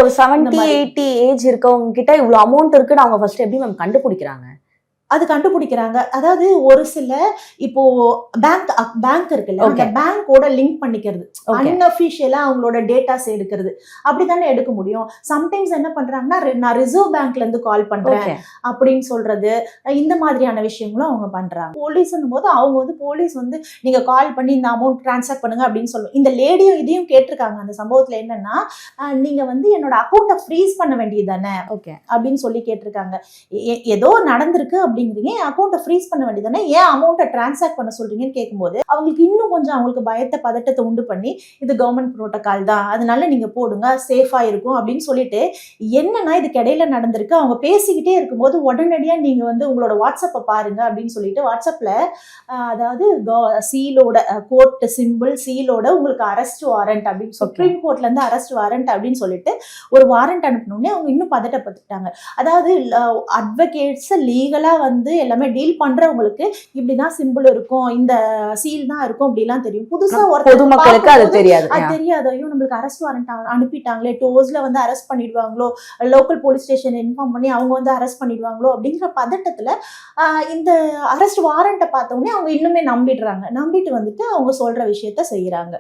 ஒரு 70-80 ஏஜ் இருக்கவங்க கிட்ட இவ்வளவு அமௌண்ட் இருக்குன்னு அவங்க ஃபர்ஸ்ட் எப்படி மேம் கண்டுபிடிக்கிறாங்க? அது கண்டுபிடிக்கிறாங்க. அதாவது ஒரு சில இப்போ பேங்க் இருக்குல்ல, அந்த பேங்கோட லிங்க் பண்ணிக்கிறது, அன்அஃபிஷியலா அவங்களோட டேட்டாஸ் எடுக்கிறது, அப்படித்தானே எடுக்க முடியும். சம்டைம்ஸ் என்ன பண்றாங்கன்னா, நான் ரிசர்வ் பேங்க்ல இருந்து கால் பண்றேன் அப்படின்னு சொல்றது, இந்த மாதிரியான விஷயங்களும் அவங்க பண்றாங்க. போலீஸ்னும் போது அவங்க வந்து போலீஸ் வந்து நீங்க கால் பண்ணி இந்த அமௌண்ட் டிரான்ஸ்ஃபர் பண்ணுங்க அப்படின்னு சொல்லுவோம். இந்த லேடியும் இதையும் கேட்டிருக்காங்க. அந்த சம்பவத்துல என்னன்னா, நீங்க வந்து என்னோட அக்கௌண்ட்டை ஃப்ரீஸ் பண்ண வேண்டியது தானே அப்படின்னு சொல்லி கேட்டிருக்காங்க. ஏதோ நடந்திருக்கு அப்படிங்கிறீங்க, அக்கௌண்ட்டை ஃப்ரீஸ் பண்ண வேண்டியதானே, ஏன் அமௌண்ட்டை டிரான்ஸ்ஃபர் பண்ண சொல்றீங்கன்னு கேட்கும்போது அவங்களுக்கு இன்னும் கொஞ்சம் அவங்களுக்கு பதட்டத்தை உண்டு பண்ணி, இது கவர்மெண்ட் புரோட்டோகால் தான், அதனால நீங்க போடுங்க, சேஃபா இருக்கும் அப்படின்னு சொல்லிட்டு, என்னன்னா இதுக்கு இடையில நடந்திருக்கு. அவங்க பேசிக்கிட்டே இருக்கும்போது உடனடியா நீங்க வந்து உங்களோட வாட்ஸ்அப்பை பாருங்க அப்படின்னு சொல்லிட்டு வாட்ஸ்அப்ல அதாவது சீலோட கோர்ட் சிம்பிள் சீலோட உங்களுக்கு அரெஸ்ட் வாரண்ட் அப்படின்னு சுப்ரீம் கோர்ட்ல இருந்து அரெஸ்ட் வாரண்ட் அப்படின்னு சொல்லிட்டு ஒரு வாரண்ட் அனுப்பணும்னே அவங்க இன்னும் பதட்டப்பட்டுட்டாங்க. அதாவது அட்வொகேட்ஸ் லீகலா வந்து எல்லாமே டீல் பண்றவங்களுக்கு இப்படிதான் சிம்பிள் இருக்கும், இந்த சீல் தான் இருக்கும் அப்படிலாம் தெரியும். புதுசா ஒரு பொதுமக்களுக்கு அது தெரியாது. ஐயோ நம்மளுக்கு அரெஸ்ட் வாரண்ட் அனுப்பிட்டாங்களே, டோஸ்ல வந்து அரெஸ்ட் பண்ணிடுவாங்களோ, லோக்கல் போலீஸ் ஸ்டேஷன் இன்ஃபார்ம் பண்ணி அவங்க வந்து அரெஸ்ட் பண்ணிடுவாங்களோ அப்படிங்கிற பதட்டத்துல இந்த அரெஸ்ட் வாரண்ட்டை பார்த்தோன்னே அவங்க இன்னுமே நம்பிட்டு வந்துட்டு அவங்க சொல்ற விஷயத்த செய்யறாங்க.